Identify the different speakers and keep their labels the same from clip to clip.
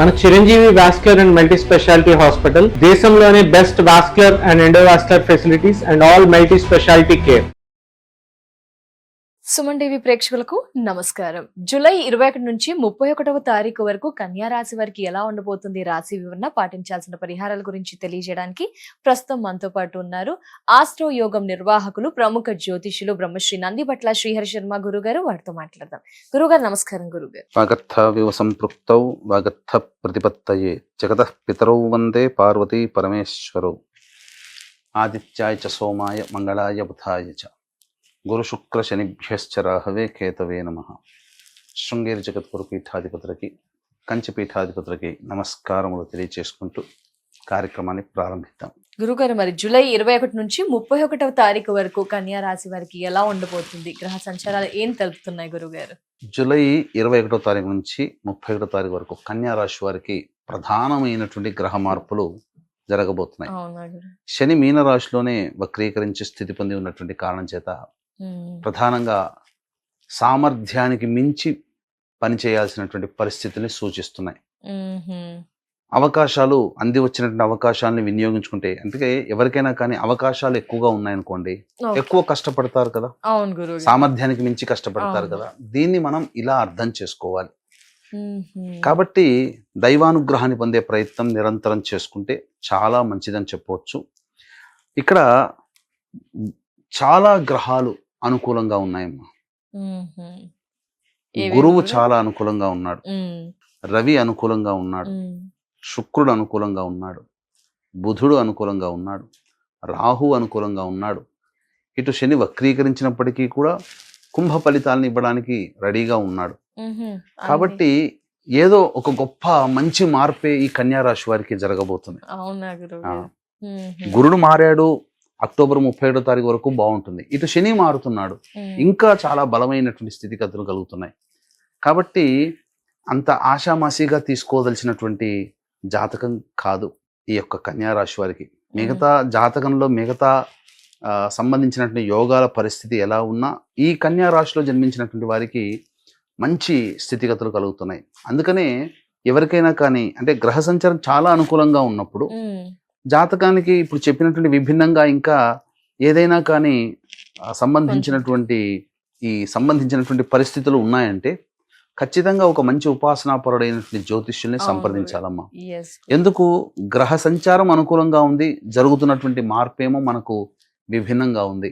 Speaker 1: మన Chiranjeevi vascular and multi speciality hospital దేశంలోనే best vascular and endovascular facilities and all multi speciality care.
Speaker 2: Suman TV ప్రేక్షకులకు నమస్కారం. July 21 నుంచి 31వ తారీఖు వరకు కన్యా రాశి వారికి ఎలా ఉండబోతుంది రాశి వివరణ, పాటించాల్సిన పరిహారాల గురించి తెలియజేయడానికి ప్రస్తుతం మనతో పాటు ఉన్నారు ఆస్ట్రో యోగం నిర్వాహకులు, ప్రముఖ జ్యోతిషులు బ్రహ్మశ్రీ నందిబట్ల శ్రీహరి శర్మ గురుగారు. వారితో మాట్లాడదాం. గురుగారు నమస్కారం. గురుగారు
Speaker 3: వాగర్థ సంపృక్తౌ వాగర్థ ప్రతిపత్తయే జగతః పితరౌ వందే పార్వతీ పరమేశ్వరౌ ఆదిత్యాయ చ సోమాయ మంగళాయ బుధాయ చ గురు శుక్ర శనిభ్యశ్చ రాహవే కేతవే నమః. శృంగేరి జగద్గురు పీఠాధిపతులకి, కంచి పీఠాధిపతులకి నమస్కారములు తెలియచేసుకుంటూ కార్యక్రమాన్ని ప్రారంభిద్దాం.
Speaker 2: గురుగారు, మరి జూలై 21 నుంచి 31వ తారీఖు వరకు కన్యా రాశి వారికి ఎలా ఉండబోతుంది? గ్రహ సంచారాలు ఏం తెలుపుతున్నాయి గురుగారు?
Speaker 3: జూలై 21వ తారీఖు నుంచి 31వ తారీఖు వరకు కన్యా రాశి వారికి ప్రధానమైనటువంటి గ్రహ మార్పులు జరగబోతున్నాయి. శని మీన రాశిలోనే వక్రీకరించి స్థితి పొంది ఉన్నటువంటి కారణం చేత ప్రధానంగా సామర్థ్యానికి మించి పనిచేయాల్సినటువంటి పరిస్థితిని సూచిస్తున్నాయి. అవకాశాలు అంది వచ్చినటువంటి అవకాశాలను వినియోగించుకుంటే, అంటే ఎవరికైనా కానీ అవకాశాలు ఎక్కువగా ఉన్నాయనుకోండి, ఎక్కువ కష్టపడతారు కదా, సామర్థ్యానికి మించి కష్టపడతారు కదా. దీన్ని మనం ఇలా అర్థం చేసుకోవాలి. కాబట్టి దైవానుగ్రహాన్ని పొందే ప్రయత్నం నిరంతరం చేసుకుంటే చాలా మంచిదని చెప్పవచ్చు. ఇక్కడ చాలా గ్రహాలు అనుకూలంగా ఉన్నాయమ్మా. గురువు చాలా అనుకూలంగా ఉన్నాడు, రవి అనుకూలంగా ఉన్నాడు, శుక్రుడు అనుకూలంగా ఉన్నాడు, బుధుడు అనుకూలంగా ఉన్నాడు, రాహు అనుకూలంగా ఉన్నాడు. ఇటు శని వక్రీకరించినప్పటికీ కూడా కుంభ ఫలితాలను ఇవ్వడానికి రెడీగా ఉన్నాడు. కాబట్టి ఏదో ఒక గొప్ప మంచి మార్పే ఈ కన్యా రాశి వారికి జరగబోతుంది. గురుడు మారాడు, అక్టోబర్ 31వ తారీఖు వరకు బాగుంటుంది. ఇటు శని మారుతున్నాడు, ఇంకా చాలా బలమైనటువంటి స్థితిగతులు కలుగుతున్నాయి. కాబట్టి అంత ఆషామాషిగా తీసుకోదలిచినటువంటి జాతకం కాదు ఈ యొక్క కన్యా రాశి వారికి. మిగతా జాతకంలో మిగతా సంబంధించినటువంటి యోగాల పరిస్థితి ఎలా ఉన్నా ఈ కన్యా రాశిలో జన్మించినటువంటి వారికి మంచి స్థితిగతులు కలుగుతున్నాయి. అందుకనే ఎవరికైనా కానీ, అంటే గ్రహ సంచారం చాలా అనుకూలంగా ఉన్నప్పుడు జాతకానికి ఇప్పుడు చెప్పినటువంటి విభిన్నంగా ఇంకా ఏదైనా కానీ సంబంధించినటువంటి పరిస్థితులు ఉన్నాయంటే ఖచ్చితంగా ఒక మంచి ఉపాసనాపరుడైనటువంటి జ్యోతిష్యుల్ని సంప్రదించాలమ్మా. ఎందుకు? గ్రహ సంచారం అనుకూలంగా ఉంది, జరుగుతున్నటువంటి మార్పేమో మనకు విభిన్నంగా ఉంది.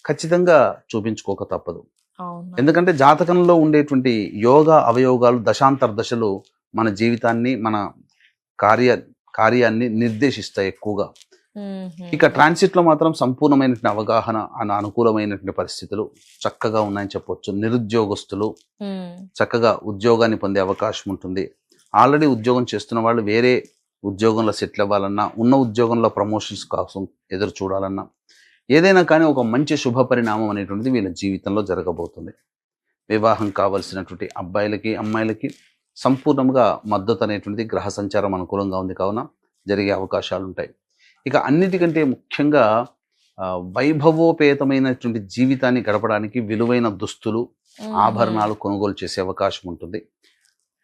Speaker 3: ఖచ్చితంగా చూపించుకోక తప్పదు. ఎందుకంటే జాతకంలో ఉండేటువంటి యోగా అవయోగాలు, దశాంతర దశలు మన జీవితాన్ని, మన కార్యాన్ని నిర్దేశిస్తాయి ఎక్కువగా. ఇక ట్రాన్సిట్ లో మాత్రం సంపూర్ణమైనటువంటి అవగాహన, అనుకూలమైనటువంటి పరిస్థితులు చక్కగా ఉన్నాయని చెప్పవచ్చు. నిరుద్యోగస్తులు చక్కగా ఉద్యోగాన్ని పొందే అవకాశం ఉంటుంది. ఆల్రెడీ ఉద్యోగం చేస్తున్న వాళ్ళు వేరే ఉద్యోగంలో సెటిల్ అవ్వాలన్నా, ఉన్న ఉద్యోగంలో ప్రమోషన్స్ కోసం ఎదురు చూడాలన్నా, ఏదైనా కానీ ఒక మంచి శుభ పరిణామం అనేటువంటిది వీళ్ళ జీవితంలో జరగబోతుంది. వివాహం కావలసినటువంటి అబ్బాయిలకి, అమ్మాయిలకి సంపూర్ణంగా మద్దతు అనేటువంటిది గ్రహ సంచారం అనుకూలంగా ఉంది కావున జరిగే అవకాశాలు ఉంటాయి. ఇక అన్నిటికంటే ముఖ్యంగా వైభవోపేతమైనటువంటి జీవితాన్ని గడపడానికి విలువైన దుస్తులు, ఆభరణాలు కొనుగోలు చేసే అవకాశం ఉంటుంది.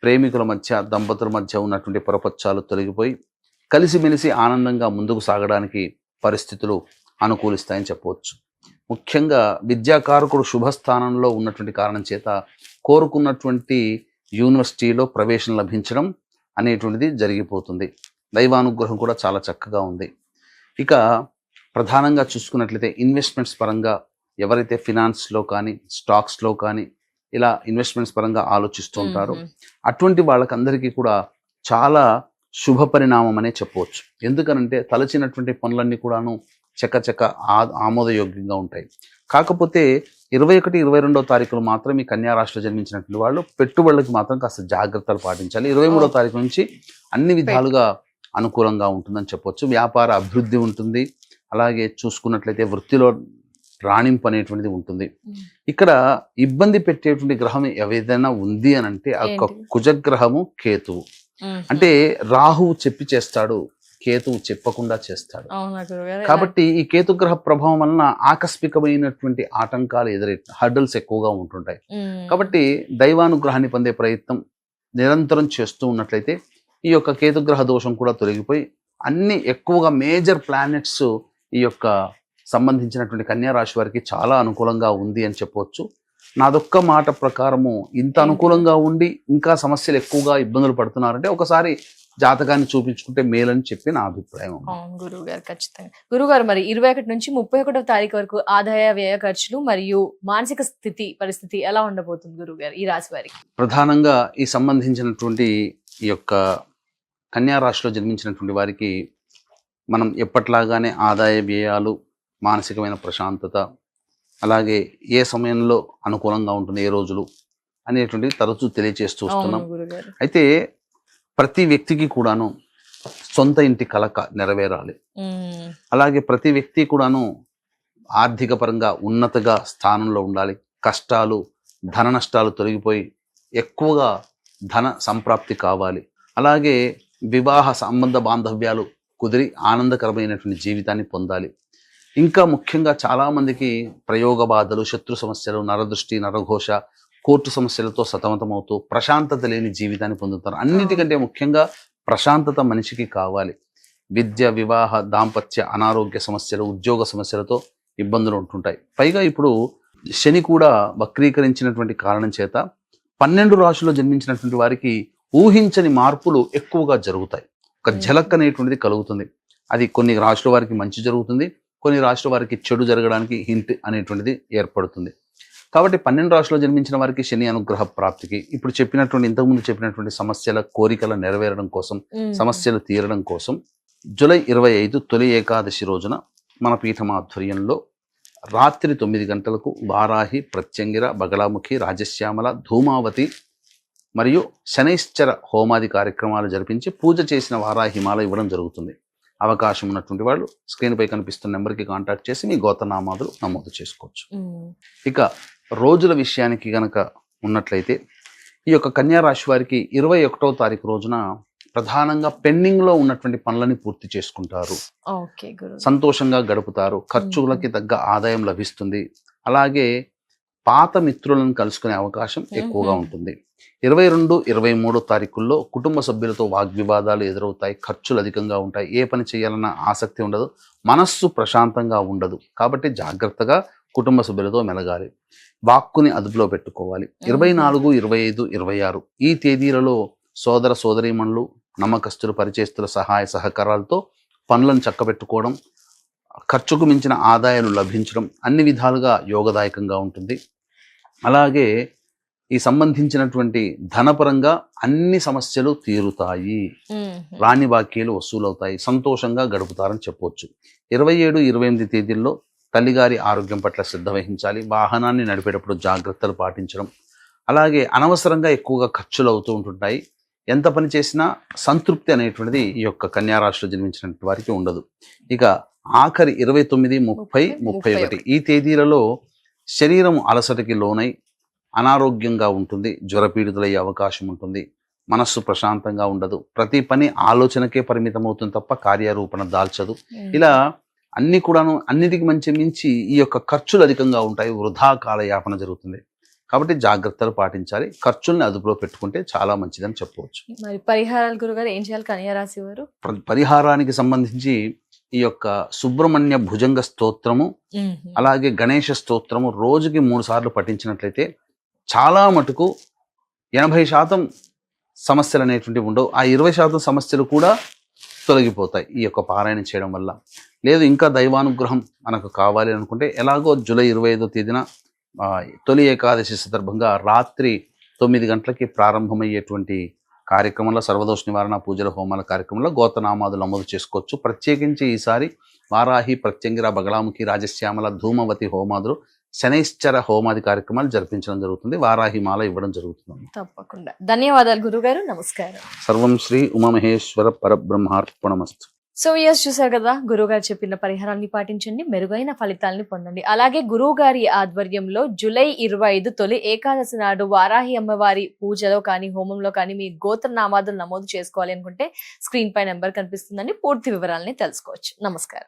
Speaker 3: ప్రేమికుల మధ్య, దంపతుల మధ్య ఉన్నటువంటి పొరపచ్చాలు తొలగిపోయి కలిసిమెలిసి ఆనందంగా ముందుకు సాగడానికి పరిస్థితులు అనుకూలిస్తాయని చెప్పవచ్చు. ముఖ్యంగా విద్యాకారకుడు శుభస్థానంలో ఉన్నటువంటి కారణం చేత కోరుకున్నటువంటి యూనివర్సిటీలో ప్రవేశం లభించడం అనేటువంటిది జరిగిపోతుంది. దైవానుగ్రహం కూడా చాలా చక్కగా ఉంది. ఇక ప్రధానంగా చూసుకున్నట్లయితే ఇన్వెస్ట్మెంట్స్ పరంగా ఎవరైతే ఫినాన్స్లో కానీ, స్టాక్స్లో కానీ ఇలా ఇన్వెస్ట్మెంట్స్ పరంగా ఆలోచిస్తూ ఉంటారో అటువంటి వాళ్ళకందరికీ కూడా చాలా శుభ పరిణామం అనే చెప్పవచ్చు. ఎందుకనంటే తలచినటువంటి పనులన్నీ కూడాను చకచక ఆమోదయోగ్యంగా ఉంటాయి. కాకపోతే 21, 22వ తారీఖులు మాత్రం ఈ కన్యా రాశిలో జన్మించినటువంటి వాళ్ళు పెట్టుబడులకి మాత్రం కాస్త జాగ్రత్తలు పాటించాలి. 23వ తారీఖు నుంచి అన్ని విధాలుగా అనుకూలంగా ఉంటుందని చెప్పొచ్చు. వ్యాపార అభివృద్ధి ఉంటుంది. అలాగే చూసుకున్నట్లయితే వృత్తిలో రాణింపు అనేటువంటిది ఉంటుంది. ఇక్కడ ఇబ్బంది పెట్టేటువంటి గ్రహం ఏదైనా ఉంది అని అంటే ఆ కుజగ్రహము, కేతువు. అంటే రాహువు చెప్పి చేస్తాడు, కేతువు చెప్పకుండా చేస్తాడు. కాబట్టి ఈ కేతుగ్రహ ప్రభావం వలన ఆకస్మికమైనటువంటి ఆటంకాలు హర్డల్స్ ఎక్కువగా ఉంటుంటాయి. కాబట్టి దైవానుగ్రహాన్ని పొందే ప్రయత్నం నిరంతరం చేస్తూ ఉన్నట్లయితే ఈ యొక్క కేతుగ్రహ దోషం కూడా తొలగిపోయి అన్ని ఎక్కువగా మేజర్ ప్లానెట్స్ ఈ యొక్క సంబంధించినటువంటి కన్యా రాశి వారికి చాలా అనుకూలంగా ఉంది అని చెప్పవచ్చు. నాదొక్క మాట ప్రకారము ఇంత అనుకూలంగా ఉండి ఇంకా సమస్యలు ఎక్కువగా ఇబ్బందులు పడుతున్నారంటే ఒకసారి జాతకాన్ని చూపించుకుంటే మేలని చెప్పి నా అభిప్రాయం.
Speaker 2: గురువు గారు ఖచ్చితంగా. గురుగారు మరి 21 నుంచి 31వ తారీఖు వరకు ఆదాయ వ్యయ ఖర్చులు మరియు మానసిక పరిస్థితి ఎలా ఉండబోతుంది గురువు గారు ఈ రాశి వారికి?
Speaker 3: ప్రధానంగా ఈ సంబంధించినటువంటి ఈ యొక్క కన్యా రాశిలో జన్మించినటువంటి వారికి మనం ఎప్పట్లాగానే ఆదాయ వ్యయాలు, మానసికమైన ప్రశాంతత, అలాగే ఏ సమయంలో అనుకూలంగా ఉంటుంది, ఏ రోజులు అనేటువంటివి తరచూ తెలియజేస్తూ వస్తున్నాం. అయితే ప్రతి వ్యక్తికి కూడాను సొంత ఇంటి కలక నెరవేరాలి. అలాగే ప్రతి వ్యక్తి కూడాను ఆర్థిక పరంగా ఉన్నతగా స్థానంలో ఉండాలి. కష్టాలు, ధన నష్టాలు తొలగిపోయి ఎక్కువగా ధన సంప్రాప్తి కావాలి. అలాగే వివాహ సంబంధ బాంధవ్యాలు కుదిరి ఆనందకరమైనటువంటి జీవితాన్ని పొందాలి. ఇంకా ముఖ్యంగా చాలామందికి ప్రయోగ బాధలు, శత్రు సమస్యలు, నరదృష్టి, నరఘోష, కోర్టు సమస్యలతో సతమతమవుతూ ప్రశాంతత లేని జీవితాన్ని పొందుతారు. అన్నిటికంటే ముఖ్యంగా ప్రశాంతత మనిషికి కావాలి. విద్య, వివాహ, దాంపత్య, అనారోగ్య సమస్యలు, ఉద్యోగ సమస్యలతో ఇబ్బందులు ఉంటుంటాయి. పైగా ఇప్పుడు శని కూడా వక్రీకరించినటువంటి కారణం చేత 12 రాశుల్లో జన్మించినటువంటి వారికి ఊహించని మార్పులు ఎక్కువగా జరుగుతాయి. ఒక ఝలక్ అనేటువంటిది కలుగుతుంది. అది కొన్ని రాశుల వారికి మంచి జరుగుతుంది, కొన్ని రాశుల వారికి చెడు జరగడానికి హింట్ అనేటువంటిది ఏర్పడుతుంది. కాబట్టి 12 రాశుల్లో జన్మించిన వారికి శని అనుగ్రహ ప్రాప్తికి ఇప్పుడు చెప్పినటువంటి ఇంతకుముందు చెప్పినటువంటి సమస్యల కోరికల నెరవేరడం కోసం, సమస్యలు తీరడం కోసం జూలై 25 తొలి ఏకాదశి రోజున మన పీఠమాధ్వర్యంలో రాత్రి 9 గంటలకు వారాహి, ప్రత్యంగిర, బగలాముఖి, రాజశ్యామల, ధూమావతి మరియు శనైశ్చర హోమాది కార్యక్రమాలు జరిపించి పూజ చేసిన వారాహిమాల ఇవ్వడం జరుగుతుంది. అవకాశం ఉన్నటువంటి వాళ్ళు స్క్రీన్ పై కనిపిస్తున్న నెంబర్కి కాంటాక్ట్ చేసి మీ గోత్రనామాదులు నమోదు చేసుకోవచ్చు. ఇక రోజుల విషయానికి గనక ఉన్నట్లయితే ఈ యొక్క కన్యా రాశి వారికి 21వ తారీఖు రోజున ప్రధానంగా పెండింగ్ లో ఉన్నటువంటి పనులని పూర్తి చేసుకుంటారు. సంతోషంగా గడుపుతారు. ఖర్చులకి తగ్గ ఆదాయం లభిస్తుంది. అలాగే పాత మిత్రులను కలుసుకునే అవకాశం ఎక్కువగా ఉంటుంది. 22, 23 తారీఖుల్లో కుటుంబ సభ్యులతో వాగ్వివాదాలు ఎదురవుతాయి. ఖర్చులు అధికంగా ఉంటాయి. ఏ పని చేయాలన్న ఆసక్తి ఉండదు. మనస్సు ప్రశాంతంగా ఉండదు. కాబట్టి జాగ్రత్తగా కుటుంబ సభ్యులతో మెలగాలి. వాక్కుని అదుపులో పెట్టుకోవాలి. 24, 25, 26 ఈ తేదీలలో సోదర సోదరీమణులు, నమ్మకస్తులు, పరిచయస్తుల సహాయ సహకారాలతో పనులను చక్కబెట్టుకోవడం, ఖర్చుకు మించిన ఆదాయాలు లభించడం అన్ని విధాలుగా యోగదాయకంగా ఉంటుంది. అలాగే ఈ సంబంధించినటువంటి ధనపరంగా అన్ని సమస్యలు తీరుతాయి. రాణి బాకీలు వసూలవుతాయి. సంతోషంగా గడుపుతారని చెప్పవచ్చు. 27, 28 తేదీల్లో తల్లిగారి ఆరోగ్యం పట్ల శ్రద్ధ వహించాలి. వాహనాన్ని నడిపేటప్పుడు జాగ్రత్తలు పాటించడం. అలాగే అనవసరంగా ఎక్కువగా ఖర్చులు అవుతూ ఉంటుంటాయి. ఎంత పని చేసినా సంతృప్తి అనేటువంటిది ఈ యొక్క కన్యా రాశిలో జన్మించినటువంటి వారికి ఉండదు. ఇక ఆఖరి 29, 30, 31 ఈ తేదీలలో శరీరం అలసటకి లోనై అనారోగ్యంగా ఉంటుంది. జ్వరపీడితులయ్యే అవకాశం ఉంటుంది. మనస్సు ప్రశాంతంగా ఉండదు. ప్రతి పని ఆలోచనకే పరిమితం అవుతుంది తప్ప కార్యరూపణ దాల్చదు. ఇలా అన్ని కూడాను అన్నిటికి మించి ఈ యొక్క ఖర్చులు అధికంగా ఉంటాయి. వృధా కాలయాపన జరుగుతుంది. కాబట్టి జాగ్రత్తలు పాటించాలి. ఖర్చుల్ని అదుపులో పెట్టుకుంటే చాలా మంచిదని చెప్పవచ్చు.
Speaker 2: మరి పరిహారాలు గురుగారు ఏం చేయాలి కన్యా రాశి వారు?
Speaker 3: పరిహారానికి సంబంధించి ఈ యొక్క సుబ్రహ్మణ్య భుజంగ స్తోత్రము, అలాగే గణేష స్తోత్రము రోజుకి 3 సార్లు పఠించినట్లయితే చాలా మటుకు 80% సమస్యలు అనేటువంటివి ఉండవు. ఆ 20% సమస్యలు కూడా తొలగిపోతాయి ఈ యొక్క పారాయణ చేయడం వల్ల. లేదు ఇంకా దైవానుగ్రహం మనకు కావాలి అనుకుంటే ఎలాగో జూలై 25వ తేదీన తొలి ఏకాదశి సందర్భంగా రాత్రి 9 గంటలకి ప్రారంభమయ్యేటువంటి కార్యక్రమంలో సర్వదోష నివారణ పూజల హోమాల కార్యక్రమంలో గోత్రనామాదులు నమోదు చేసుకోవచ్చు. ప్రత్యేకించి ఈసారి వారాహి, ప్రత్యంగిర, బగలాముఖి, రాజశ్యామల, ధూమవతి హోమాదులు, శనైశ్చర హోమాది కార్యక్రమాలు జరిపించడం జరుగుతుంది. వారాహి మాల ఇవ్వడం జరుగుతుంది.
Speaker 2: తప్పకుండా. ధన్యవాదాలు గురుగారు. నమస్కారం.
Speaker 3: సర్వం శ్రీ ఉమామహేశ్వర పరబ్రహ్మార్పణమస్తు.
Speaker 2: సో చూసారు కదా, గురువు గారు చెప్పిన పరిహారాన్ని పాటించండి, మెరుగైన ఫలితాలని పొందండి. అలాగే గురువు గారి ఆధ్వర్యంలో జూలై 25 తొలి ఏకాదశి నాడు వారాహి అమ్మవారి పూజలో కానీ హోమంలో కానీ మీ గోత్రనామాదులు నమోదు చేసుకోవాలి అనుకుంటే స్క్రీన్ పై నెంబర్ కనిపిస్తుందని పూర్తి వివరాలని తెలుసుకోవచ్చు. నమస్కారం.